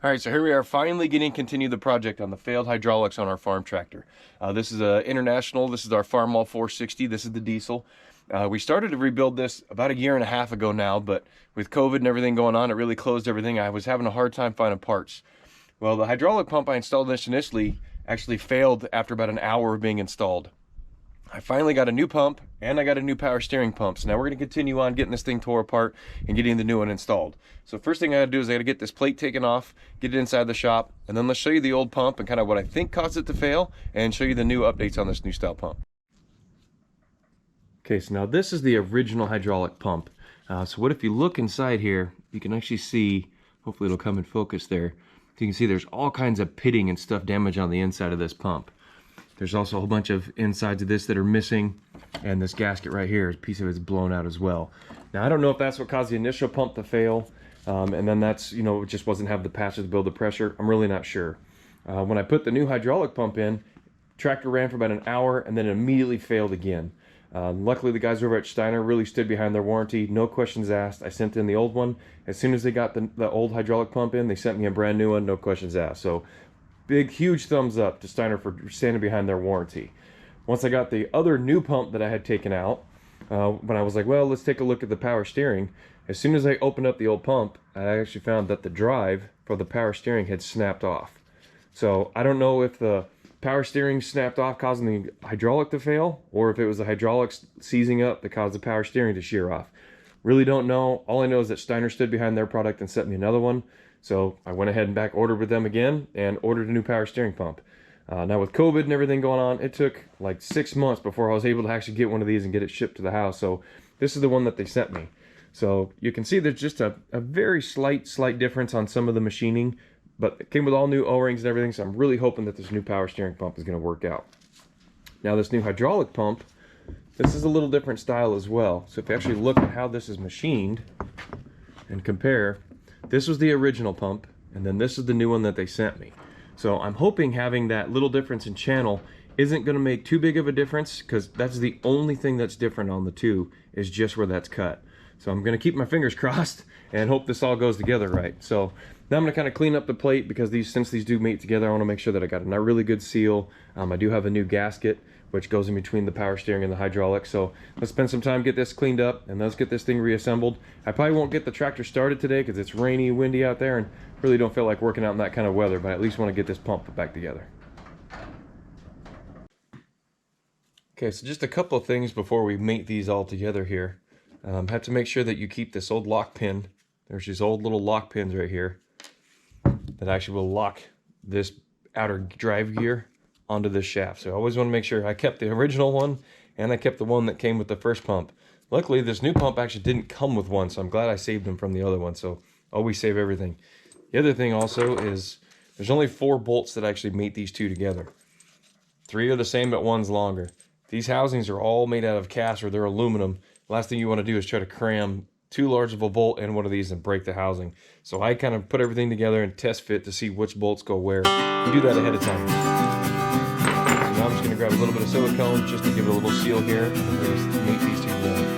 All right, so here we are finally getting continue the project on the failed hydraulics on our farm tractor. This is a international. This is our Farmall 460. This is the diesel. We started to rebuild this about a year and a half ago now, but with COVID and everything going on, it really closed everything. I was having a hard time finding parts. Well, the hydraulic pump I installed initially actually failed after about an hour of being installed. I finally got a new pump and I got a new power steering pump. So now we're going to continue on getting this thing tore apart and getting the new one installed. So first thing I got to do is I got to get this plate taken off, get it inside the shop, and then let's show you the old pump and kind of what I think caused it to fail and show you the new updates on this new style pump. Okay, so now this is the original hydraulic pump. So what if you look inside here, you can actually see, hopefully it'll come in focus there. You can see there's all kinds of pitting and stuff damage on the inside of this pump. There's also a whole bunch of insides of this that are missing, and this gasket right here, a piece of it's blown out as well. Now I don't know if that's what caused the initial pump to fail, and then that's, you know, it just wasn't have the patches to build the pressure. I'm really not sure. When I put the new hydraulic pump in, tractor ran for about an hour and then it immediately failed again. Luckily the guys over at Steiner really stood behind their warranty, no questions asked. I sent in the old one. As soon as they got the old hydraulic pump in, they sent me a brand new one, no questions asked. So big, huge thumbs up to Steiner for standing behind their warranty. Once I got the other new pump that I had taken out, when I was like, well, let's take a look at the power steering. As soon as I opened up the old pump, I actually found that the drive for the power steering had snapped off. So I don't know if the power steering snapped off causing the hydraulic to fail, or if it was the hydraulics seizing up that caused the power steering to shear off. Really don't know. All I know is that Steiner stood behind their product and sent me another one. So I went ahead and back ordered with them again and ordered a new power steering pump. Now with COVID and everything going on, it took like 6 months before I was able to actually get one of these and get it shipped to the house. So this is the one that they sent me. So you can see there's just a very slight difference on some of the machining, but it came with all new O-rings and everything. So I'm really hoping that this new power steering pump is going to work out. Now this new hydraulic pump, this is a little different style as well. So if you actually look at how this is machined and compare, this was the original pump, and then this is the new one that they sent me. So I'm hoping having that little difference in channel isn't going to make too big of a difference, because that's the only thing that's different on the two, is just where that's cut. So I'm going to keep my fingers crossed and hope this all goes together right. So now I'm going to kind of clean up the plate, because since these do mate together, I want to make sure that I got a really good seal. I do have a new gasket which goes in between the power steering and the hydraulic. So let's spend some time, get this cleaned up, and let's get this thing reassembled. I probably won't get the tractor started today because it's rainy, windy out there, and really don't feel like working out in that kind of weather, but I at least want to get this pump put back together. Okay, so just a couple of things before we mate these all together here. Have to make sure that you keep this old lock pin. There's these old little lock pins right here that actually will lock this outer drive gear onto this shaft. So I always want to make sure I kept the original one and I kept the one that came with the first pump. Luckily this new pump actually didn't come with one, so I'm glad I saved them from the other one. So always save everything. The other thing also is there's only 4 bolts that actually mate these two together. 3 are the same, but one's longer. These housings are all made out of cast, or they're aluminum. Last thing you want to do is try to cram too large of a bolt in one of these and break the housing. So I kind of put everything together and test fit to see which bolts go where. You do that ahead of time. Now I'm just going to grab a little bit of silicone just to give it a little seal here, and then just mate these two together.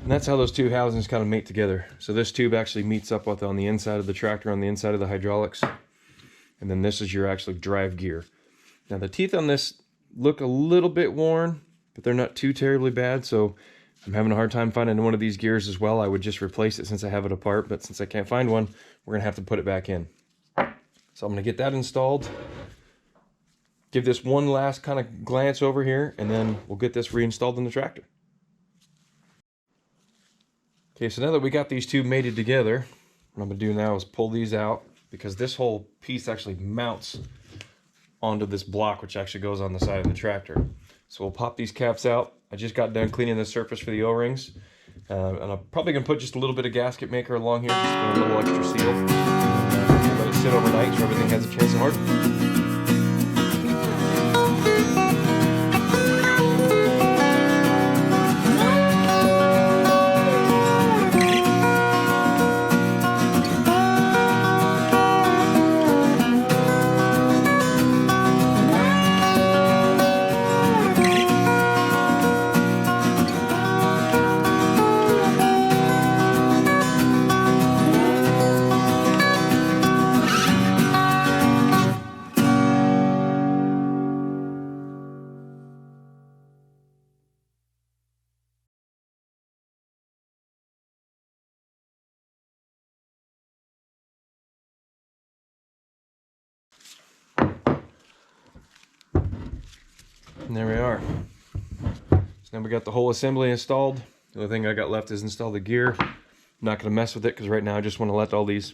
And that's how those two housings kind of mate together. So this tube actually meets up with on the inside of the tractor, on the inside of the hydraulics. And then this is your actual drive gear. Now the teeth on this look a little bit worn, but they're not too terribly bad. So I'm having a hard time finding one of these gears as well. I would just replace it since I have it apart, but since I can't find one, we're gonna have to put it back in. So I'm gonna get that installed. Give this one last kind of glance over here, and then we'll get this reinstalled in the tractor. Okay, so now that we got these two mated together, what I'm gonna do now is pull these out, because this whole piece actually mounts onto this block, which actually goes on the side of the tractor. So we'll pop these caps out. I just got done cleaning the surface for the O-rings. And I'm probably gonna put just a little bit of gasket maker along here, just for a little extra seal. Let it sit overnight so everything has a chance to harden. And there we are. So now we got the whole assembly installed. The only thing I got left is install the gear. I'm not gonna mess with it because right now I just want to let all these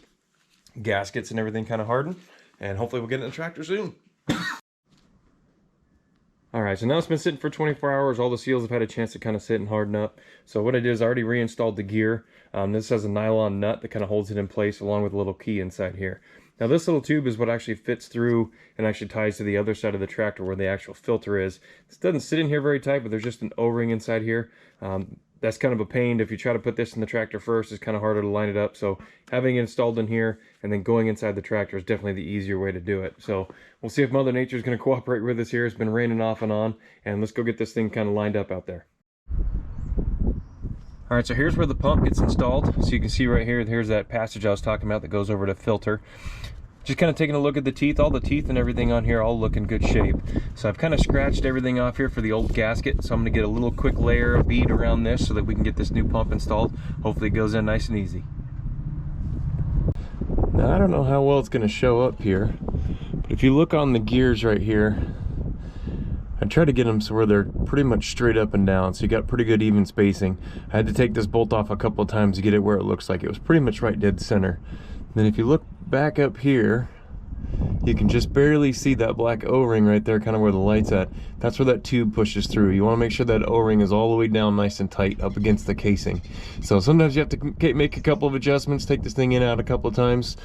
gaskets and everything kind of harden, and hopefully we'll get it in the tractor soon. Alright, so now it's been sitting for 24 hours. All the seals have had a chance to kind of sit and harden up. So what I did is I already reinstalled the gear. This has a nylon nut that kind of holds it in place along with a little key inside here. Now this little tube is what actually fits through and actually ties to the other side of the tractor where the actual filter is. This doesn't sit in here very tight, but there's just an O-ring inside here. That's kind of a pain. If you try to put this in the tractor first, it's kind of harder to line it up. So having it installed in here and then going inside the tractor is definitely the easier way to do it. So we'll see if Mother Nature is going to cooperate with us here. It's been raining off and on, and let's go get this thing kind of lined up out there. All right, so here's where the pump gets installed. So you can see right here, here's that passage I was talking about that goes over to filter. Just kind of taking a look at the teeth. All the teeth and everything on here all look in good shape. So I've kind of scratched everything off here for the old gasket. So I'm going to get a little quick layer of bead around this so that we can get this new pump installed. Hopefully it goes in nice and easy. Now I don't know how well it's going to show up here, but if you look on the gears right here, I tried to get them so where they're pretty much straight up and down, so you got pretty good even spacing. I had to take this bolt off a couple of times to get it where it looks like it was pretty much right dead center. Then if you look back up here, you can just barely see that black O-ring right there, kind of where the light's at. That's where that tube pushes through. You want to make sure that O-ring is all the way down nice and tight up against the casing. So sometimes you have to make a couple of adjustments, take this thing in and out a couple of times.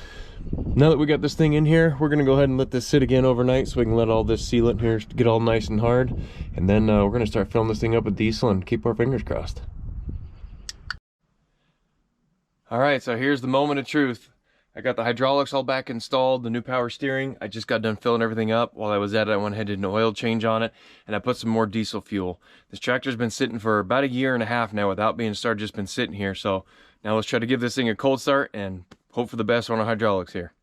Now that we got this thing in here, we're going to go ahead and let this sit again overnight so we can let all this sealant here get all nice and hard. And then we're going to start filling this thing up with diesel and keep our fingers crossed. Alright, so here's the moment of truth. I got the hydraulics all back installed, the new power steering. I just got done filling everything up. While I was at it, I went ahead and did an oil change on it, and I put some more diesel fuel. This tractor's been sitting for about 1.5 years now without being started, just been sitting here. So now let's try to give this thing a cold start and hope for the best on our hydraulics here.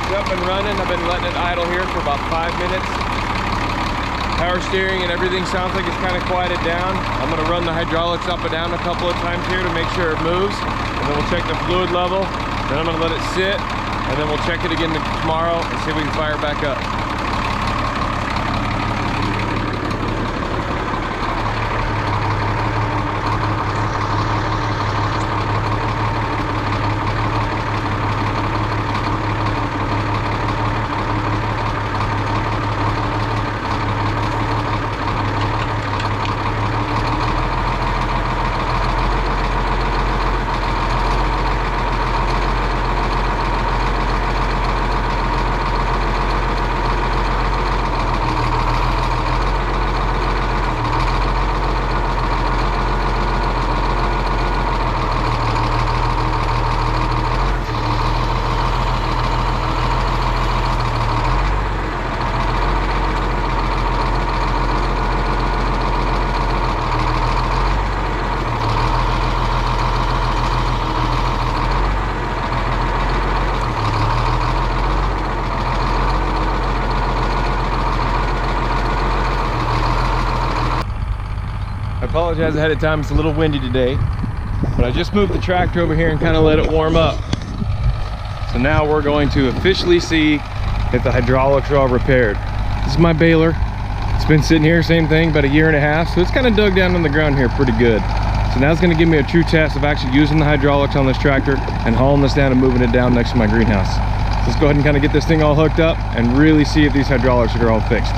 Up and running. I've been letting it idle here for about 5 minutes. Power steering and everything sounds like it's kind of quieted down. I'm going to run the hydraulics up and down a couple of times here to make sure it moves, and then we'll check the fluid level. Then I'm going to let it sit, and then we'll check it again tomorrow and see if we can fire it back up. apologize ahead of time, it's a little windy today, but I just moved the tractor over here and kind of let it warm up. So now we're going to officially see if the hydraulics are all repaired. This is my baler. It's been sitting here, same thing, about a year and a half, so it's kind of dug down on the ground here pretty good. So now it's going to give me a true test of actually using the hydraulics on this tractor and hauling this down and moving it down next to my greenhouse. So let's go ahead and kind of get this thing all hooked up and really see if these hydraulics are all fixed.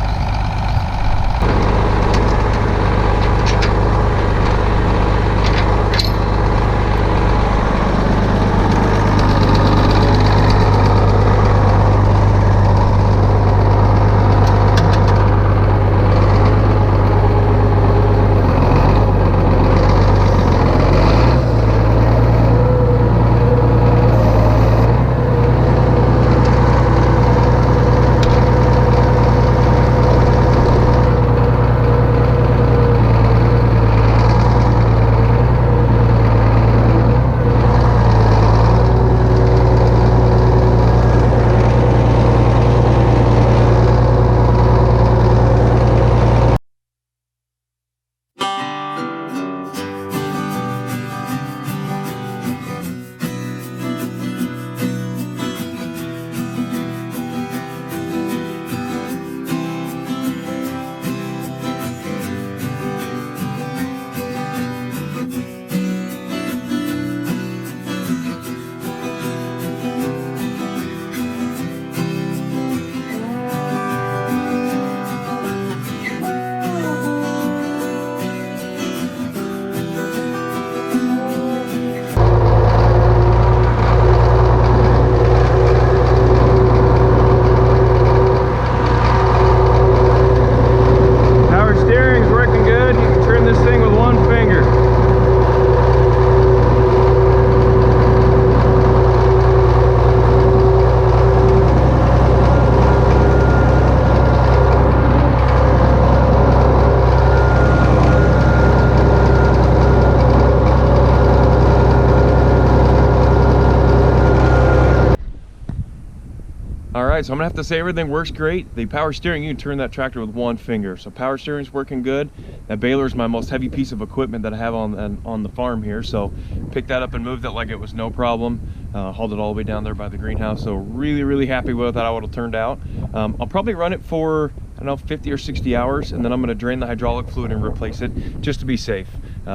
Alright, so I'm gonna have to say everything works great. The power steering, you can turn that tractor with one finger. So power steering's working good. That baler is my most heavy piece of equipment that I have on the farm here. So picked that up and moved it like it was no problem. Hauled it all the way down there by the greenhouse. So really happy with how it turned out. I'll probably run it for, I don't know, 50 or 60 hours, and then I'm gonna drain the hydraulic fluid and replace it just to be safe.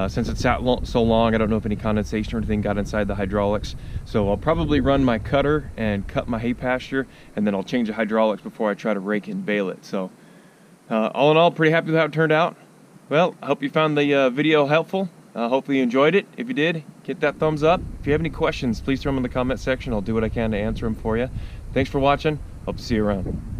Since it's sat so long, I don't know if any condensation or anything got inside the hydraulics. So I'll probably run my cutter and cut my hay pasture, and then I'll change the hydraulics before I try to rake and bale it. So all in all, pretty happy with how it turned out. Well, I hope you found the video helpful. Hopefully you enjoyed it. If you did, hit that thumbs up. If you have any questions, please throw them in the comment section. I'll do what I can to answer them for you. Thanks for watching. Hope to see you around.